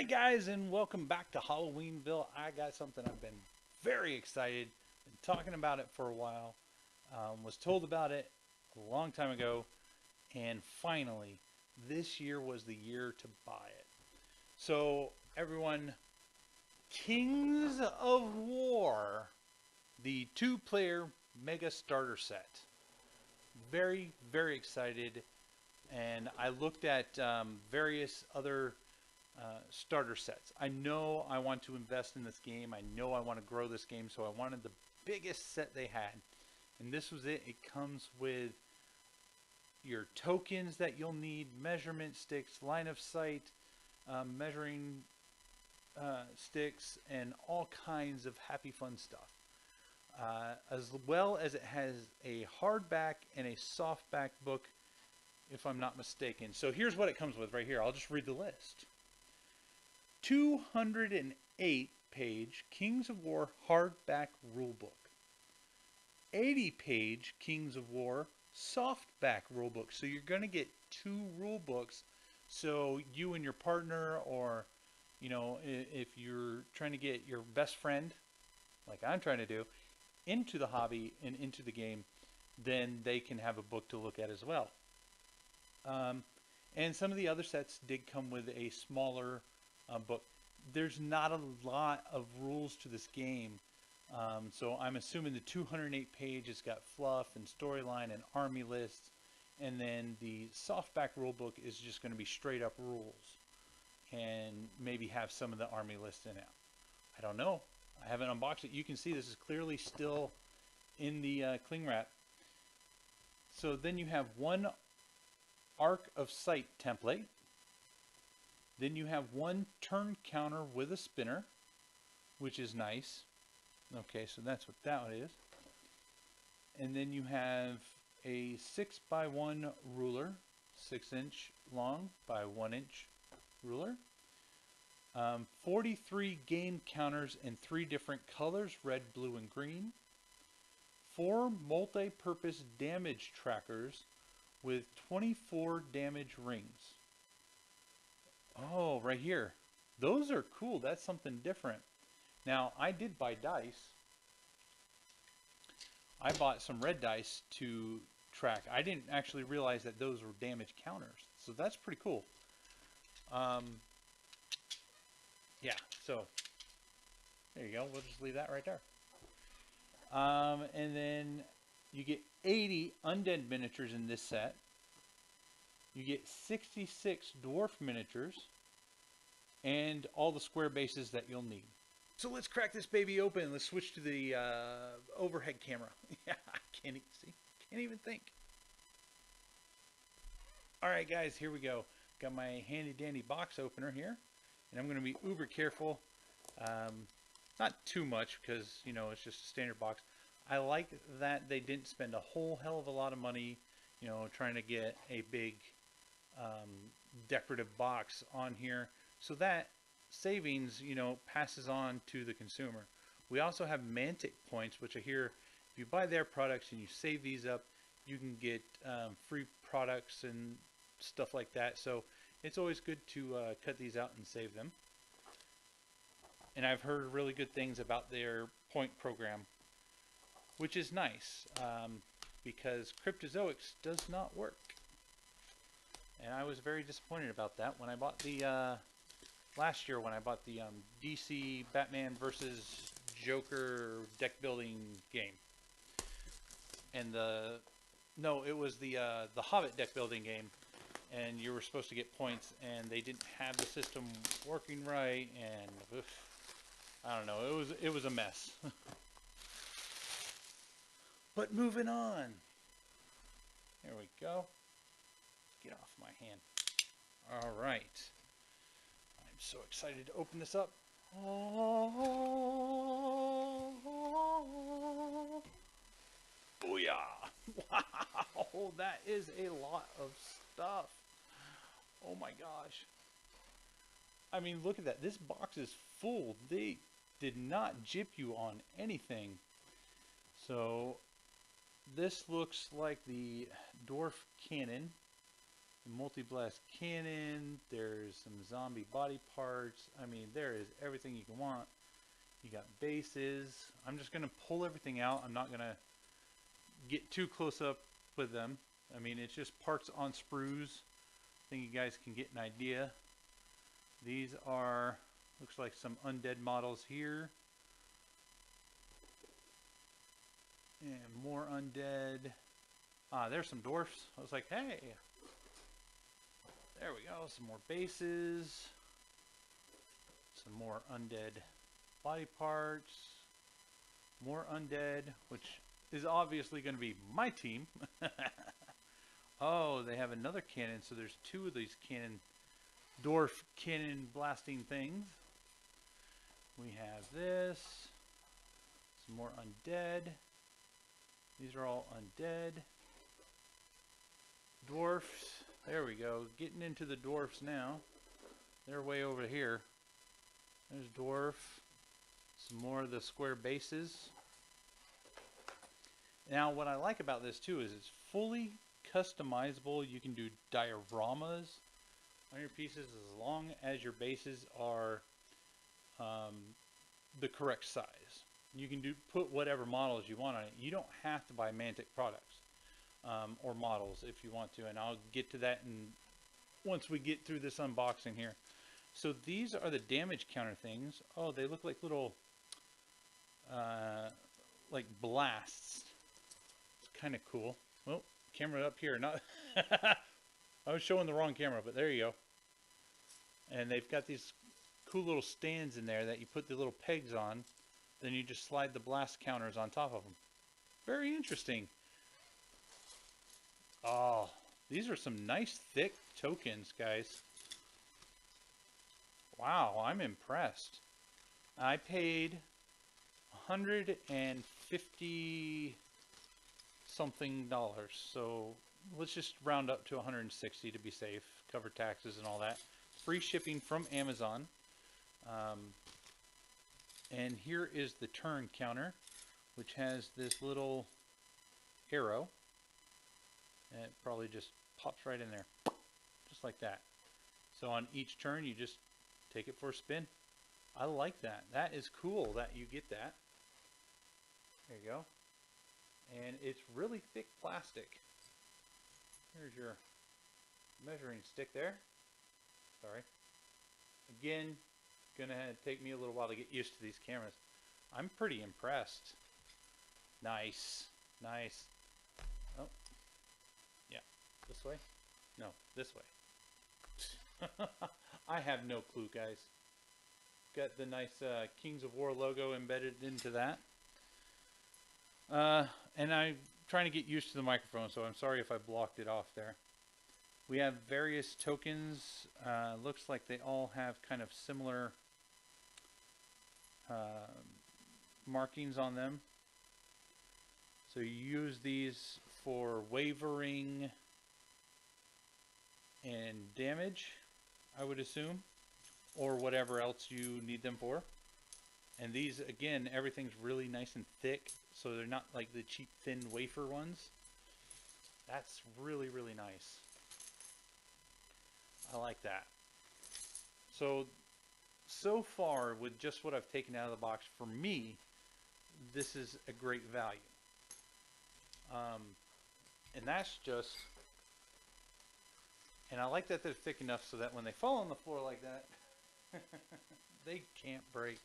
Hi guys, and welcome back to Halloweenville. I got something I've been very excited, been talking about it for a while, was told about it a long time ago, and finally, this year was the year to buy it. So everyone, Kings of War, the two-player Mega Starter Set. Very, very excited, and I looked at various other starter sets. I know I want to invest in this game. I know I want to grow this game, so I wanted the biggest set they had. And this was it. It comes with your tokens that you'll need, measurement sticks, line of sight, measuring sticks, and all kinds of happy fun stuff. As well as it has a hardback and a softback book, if I'm not mistaken. So here's what it comes with right here. I'll just read the list. 208 page Kings of War hardback rulebook. 80 page Kings of War softback rulebook. So you're going to get two rulebooks. So you and your partner, or if you're trying to get your best friend, like I'm trying to do, into the hobby and into the game, then they can have a book to look at as well. And some of the other sets did come with a smaller book. There's not a lot of rules to this game, so I'm assuming the 208 page has got fluff and storyline and army lists, and then the softback rulebook is just going to be straight up rules and maybe have some of the army lists in it. I don't know. I haven't unboxed it. You can see this is clearly still in the cling wrap. So then you have one Arc of Sight template. Then you have one turn counter with a spinner, which is nice. Okay, so that's what that is. And then you have a 6x1 ruler, 6-inch long by 1-inch ruler. 43 game counters in 3 different colors, red, blue, and green. 4 multi-purpose damage trackers with 24 damage rings. Oh, right here. Those are cool. That's something different. Now, I did buy dice. I bought some red dice to track. I didn't actually realize that those were damage counters. So that's pretty cool. Yeah, so there you go. We'll just leave that right there. And then you get 80 Undead miniatures in this set. You get 66 Dwarf miniatures and all the square bases that you'll need. So let's crack this baby open. Let's switch to the overhead camera. Yeah, I can't even see. Can't even think. All right, guys, here we go. Got my handy dandy box opener here, and I'm going to be uber careful. Not too much because it's just a standard box. I like that they didn't spend a whole hell of a lot of money, trying to get a big decorative box on here, so that savings passes on to the consumer. We also have Mantic points, which I hear if you buy their products and you save these up, you can get free products and stuff like that. So it's always good to cut these out and save them. And I've heard really good things about their point program, which is nice, because Cryptozoics does not work. And I was very disappointed about that when I bought the last year when I bought the DC Batman versus Joker deck building game. And it was the Hobbit deck building game, and you were supposed to get points, and they didn't have the system working right, and I don't know, it was a mess. But moving on. There we go. Get off my hand. All right. I'm so excited to open this up. Oh, booyah. Wow, that is a lot of stuff. Oh my gosh. I mean, look at that. This box is full. They did not jip you on anything. So this looks like the Dwarf Cannon. multi-blast cannon. There's some zombie body parts. I mean, there is everything you can want. You got bases. I'm just going to pull everything out. I'm not going to get too close up with them. I mean, it's just parts on sprues. I think you guys can get an idea. These are, looks like some Undead models here. And more Undead. Ah, there's some Dwarfs. I was like, hey. There we go. Some more bases. Some more Undead body parts. More Undead, which is obviously going to be my team. Oh, they have another cannon. So there's two of these dwarf cannon blasting things. We have this. Some more Undead. These are all Undead. Dwarfs. There we go. Getting into the dwarfs now. They're way over here. There's dwarf. Some more of the square bases. Now what I like about this too is it's fully customizable. You can do dioramas on your pieces as long as your bases are the correct size. You can put whatever models you want on it. You don't have to buy Mantic products or models if you want to, and I'll get to that once we get through this unboxing here. So these are the damage counter things. Oh, they look like little like blasts. It's kind of cool. Oh, camera up here. Not I was showing the wrong camera, but there you go. And they've got these cool little stands in there that you put the little pegs on. Then you just slide the blast counters on top of them. Very interesting. Oh, these are some nice thick tokens, guys. Wow, I'm impressed. I paid $150 something, so let's just round up to 160 to be safe, cover taxes and all that. Free shipping from Amazon. And here is the turn counter, which has this little arrow. And it probably just pops right in there, just like that. So on each turn, you just take it for a spin. I like that. That is cool that you get that. There you go. And it's really thick plastic. Here's your measuring stick there. Sorry. Again, gonna take me a little while to get used to these cameras. I'm pretty impressed. Nice. Nice. Oh. Yeah. This way? No, this way. I have no clue, guys. Got the nice Kings of War logo embedded into that. And I'm trying to get used to the microphone, so I'm sorry if I blocked it off there. We have various tokens. Looks like they all have kind of similar markings on them. So you use these for wavering and damage, I would assume, or whatever else you need them for. And these, again, everything's really nice and thick, so they're not like the cheap thin wafer ones. That's really, really nice. I like that. So far, with just what I've taken out of the box, for me, this is a great value. And that's just... And I like that they're thick enough so that when they fall on the floor like that, they can't break.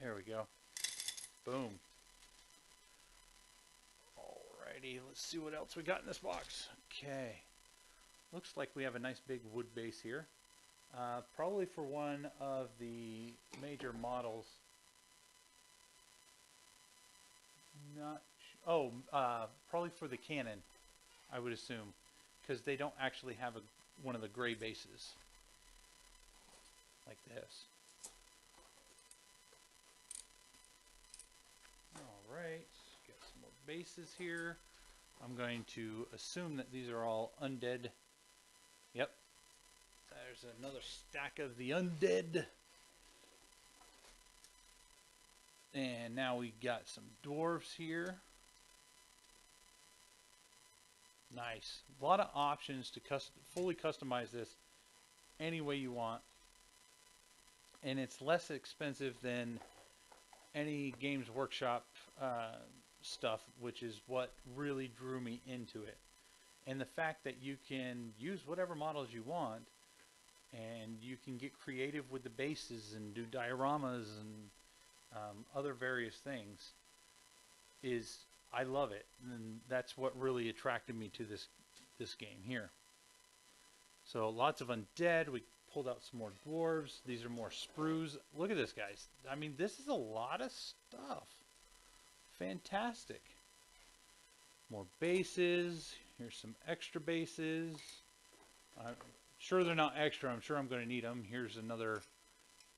There we go. Boom. Alrighty, let's see what else we got in this box. Okay. Looks like we have a nice big wood base here. Probably for one of the major models. Probably for the cannon, I would assume, because they don't actually have one of the gray bases like this. Alright, got some more bases here. I'm going to assume that these are all Undead. Yep. There's another stack of the Undead. And now we got some Dwarfs here. Nice. A lot of options to fully customize this any way you want. And it's less expensive than any Games Workshop stuff, which is what really drew me into it. And the fact that you can use whatever models you want, and you can get creative with the bases and do dioramas and other various things, is, I love it. And that's what really attracted me to this game here. So lots of Undead. We pulled out some more Dwarves. These are more sprues. Look at this, guys. I mean, this is a lot of stuff. Fantastic. More bases. Here's some extra bases. I'm sure they're not extra. I'm sure I'm going to need them. Here's another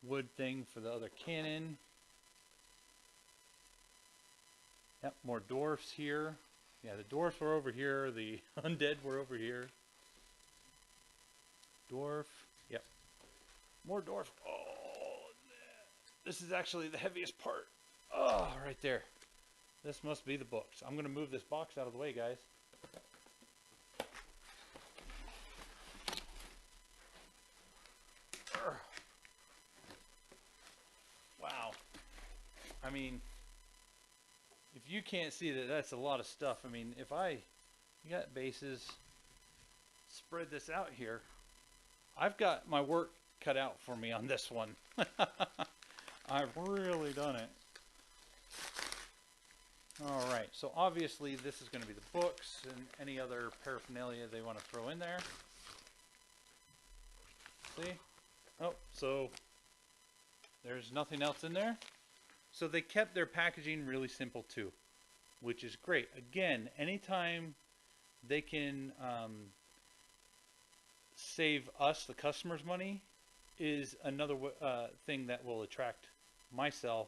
wood thing for the other cannon. Yep, more Dwarfs here. Yeah, the Dwarfs were over here. The Undead were over here. Dwarf. Yep. More Dwarf. Oh, this is actually the heaviest part. Oh, right there. This must be the books. I'm going to move this box out of the way, guys. Wow. I mean, if you can't see that, that's a lot of stuff. I mean, you got bases, spread this out here. I've got my work cut out for me on this one. I've really done it. All right, so obviously this is going to be the books and any other paraphernalia they want to throw in there. See? Oh, so there's nothing else in there. So they kept their packaging really simple too, which is great. Again, anytime they can save us, the customers, money, is another thing that will attract myself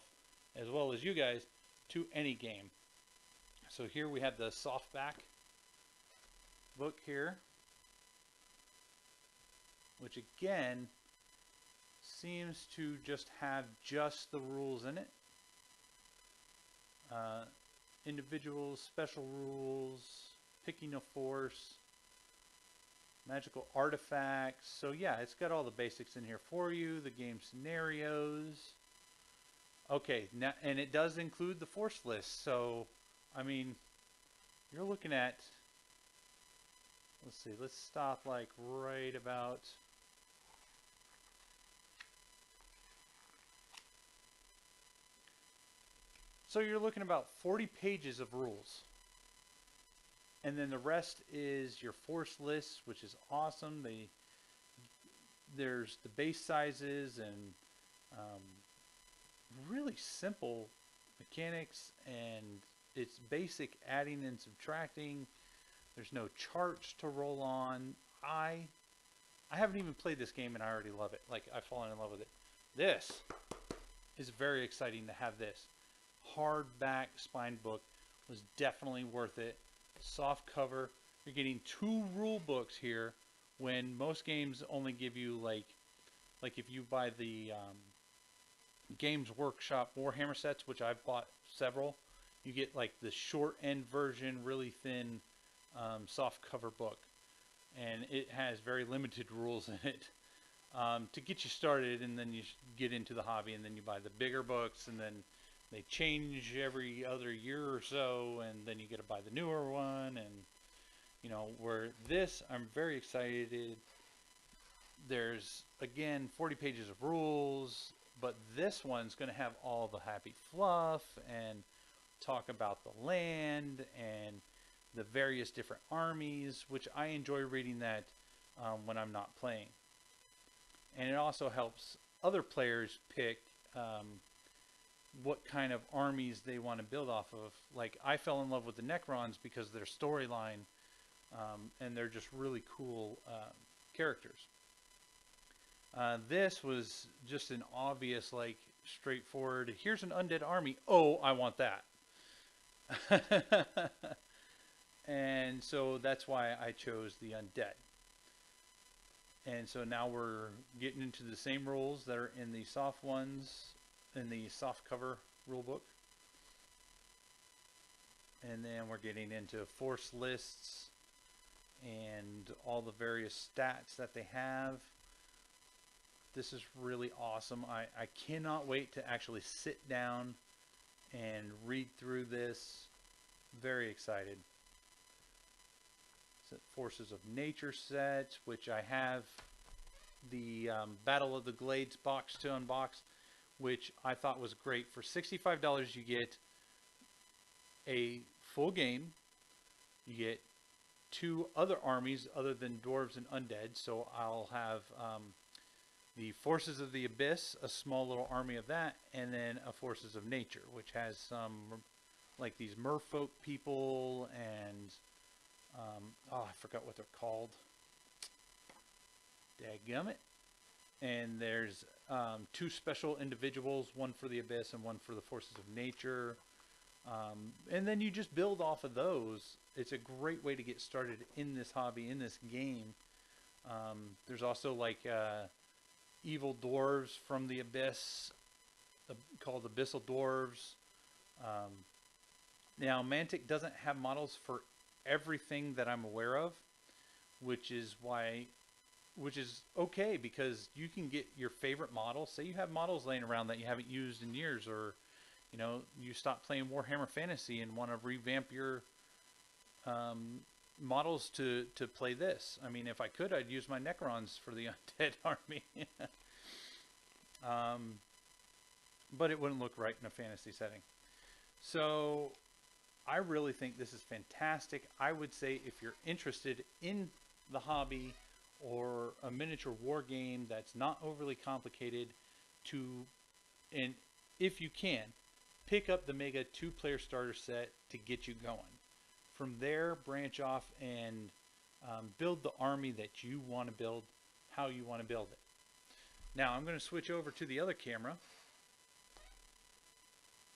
as well as you guys to any game. So here we have the softback book here, which again seems to just have just the rules in it. Individuals, special rules, picking a force, magical artifacts. So yeah, it's got all the basics in here for you. The game scenarios. Okay, now, and it does include the force list. So, I mean, you're looking at, let's see, let's stop like right about, so you're looking about 40 pages of rules. And then the rest is your force list, which is awesome. There's the base sizes and really simple mechanics, and it's basic adding and subtracting. There's no charts to roll on. I haven't even played this game and I already love it. Like, I've fallen in love with it. This is very exciting to have this. Hardback spine book was definitely worth it. Soft cover. You're getting 2 rule books here when most games only give you like if you buy the Games Workshop Warhammer sets, which I've bought several, you get like the short end version, really thin soft cover book, and it has very limited rules in it to get you started, and then you get into the hobby, and then you buy the bigger books, and then they change every other year or so, and then you get to buy the newer one. And you know, where this, I'm very excited. There's again 40 pages of rules, but this one's going to have all the happy fluff and talk about the land and the various different armies, which I enjoy reading that when I'm not playing. And it also helps other players pick what kind of armies they want to build off of. Like, I fell in love with the Necrons because of their storyline, and they're just really cool characters. This was just an obvious, like, straightforward, here's an undead army. Oh, I want that. And so that's why I chose the undead. And so now we're getting into the same rules that are in the soft ones, in the soft cover rulebook. And then we're getting into force lists, and all the various stats that they have. This is really awesome. I cannot wait to actually sit down and read through this. Very excited. Forces of Nature set, which I have the Battle of the Glades box to unbox, which I thought was great. For $65 you get a full game. You get 2 other armies other than Dwarves and Undead. So I'll have the Forces of the Abyss, a small little army of that, and then a Forces of Nature, which has some like these merfolk people and oh, I forgot what they're called. Dadgummit. And there's 2 special individuals, one for the Abyss and one for the Forces of Nature. And then you just build off of those. It's a great way to get started in this hobby, in this game. There's also like evil dwarves from the Abyss, called Abyssal Dwarves. Now, Mantic doesn't have models for everything that I'm aware of, which is okay, because you can get your favorite model. Say you have models laying around that you haven't used in years, or you know, you stop playing Warhammer Fantasy and want to revamp your models to play this. I mean, if I could, I'd use my Necrons for the Undead army. But it wouldn't look right in a fantasy setting. So I really think this is fantastic. I would say if you're interested in the hobby or a miniature war game that's not overly complicated, and if you can, pick up the Mega 2-player starter set to get you going. From there, branch off and build the army that you want to build, how you want to build it. Now I'm going to switch over to the other camera.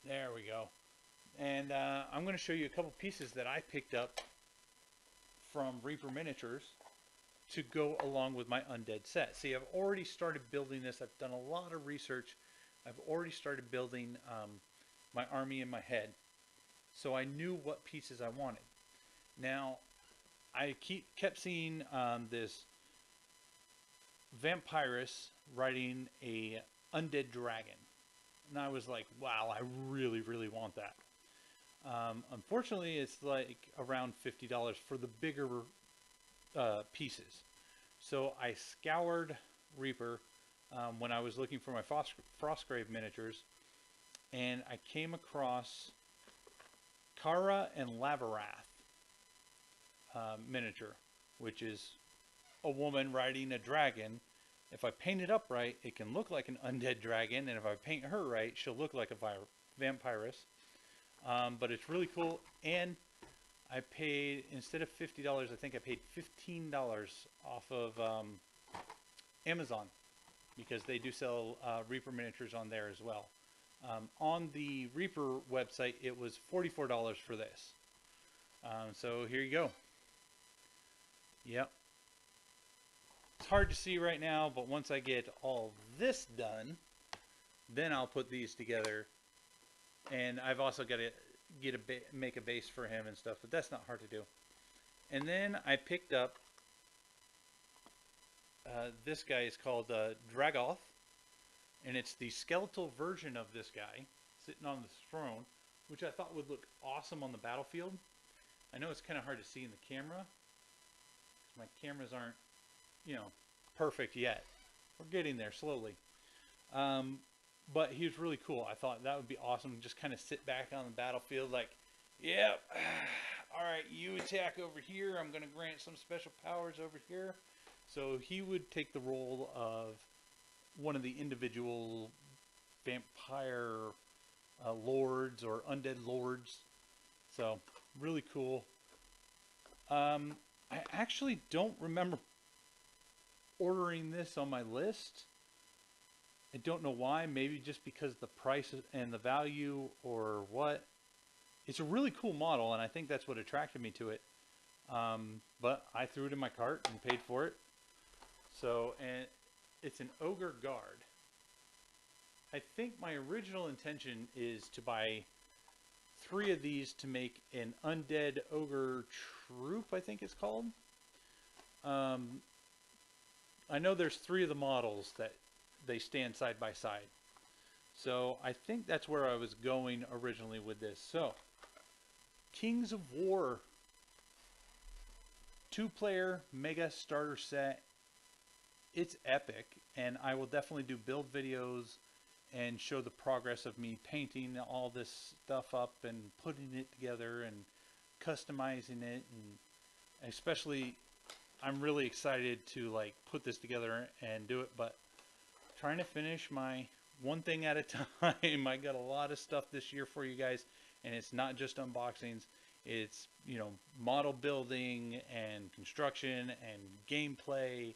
There we go. And I'm going to show you a couple pieces that I picked up from Reaper Miniatures to go along with my Undead set. See, I've already started building this. I've done a lot of research. I've already started building my army in my head. So I knew what pieces I wanted. Now, I kept seeing this vampirus riding a undead dragon. And I was like, wow, I really, really want that. Unfortunately, it's like around $50 for the bigger pieces. So I scoured Reaper when I was looking for my Frostgrave miniatures, and I came across Kara and Lavarath miniature, which is a woman riding a dragon. If I paint it up right, it can look like an undead dragon, and if I paint her right, she'll look like a vampirus. But it's really cool, and I paid, instead of $50, I think I paid $15 off of Amazon, because they do sell Reaper miniatures on there as well. On the Reaper website, it was $44 for this. So here you go. Yep. It's hard to see right now, but once I get all this done, then I'll put these together. And I've also got to make a base for him and stuff, but that's not hard to do. And then I picked up this guy is called Dragoth, and it's the skeletal version of this guy sitting on this throne, which I thought would look awesome on the battlefield. I know it's kind of hard to see in the camera. My cameras aren't, you know, perfect yet. We're getting there slowly. But he was really cool. I thought that would be awesome. Just kind of sit back on the battlefield like, yep, all right, you attack over here. I'm going to grant some special powers over here. So he would take the role of one of the individual vampire lords or undead lords. So really cool. I actually don't remember ordering this on my list. I don't know why. Maybe just because the price and the value, or what. It's a really cool model, and I think that's what attracted me to it. But I threw it in my cart and paid for it. So, and it's an ogre guard. I think my original intention is to buy 3 of these to make an undead ogre troop, I think it's called. I know there's 3 of the models that they stand side by side. So I think that's where I was going originally with this. So Kings of War 2-player mega starter set. It's epic, and I will definitely do build videos and show the progress of me painting all this stuff up and putting it together and customizing it, and especially I'm really excited to like put this together and do it, but trying to finish my one thing at a time. I got a lot of stuff this year for you guys, and it's not just unboxings. It's, you know, model building and construction and gameplay,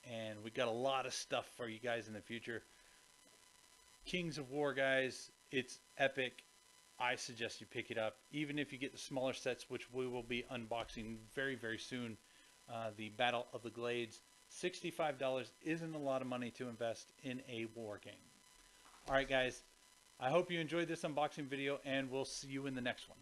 and we got a lot of stuff for you guys in the future. Kings of War, guys, it's epic. I suggest you pick it up, even if you get the smaller sets, which we will be unboxing very, very soon. The Battle of the Glades, $65 isn't a lot of money to invest in a war game. All right, guys, I hope you enjoyed this unboxing video, and we'll see you in the next one.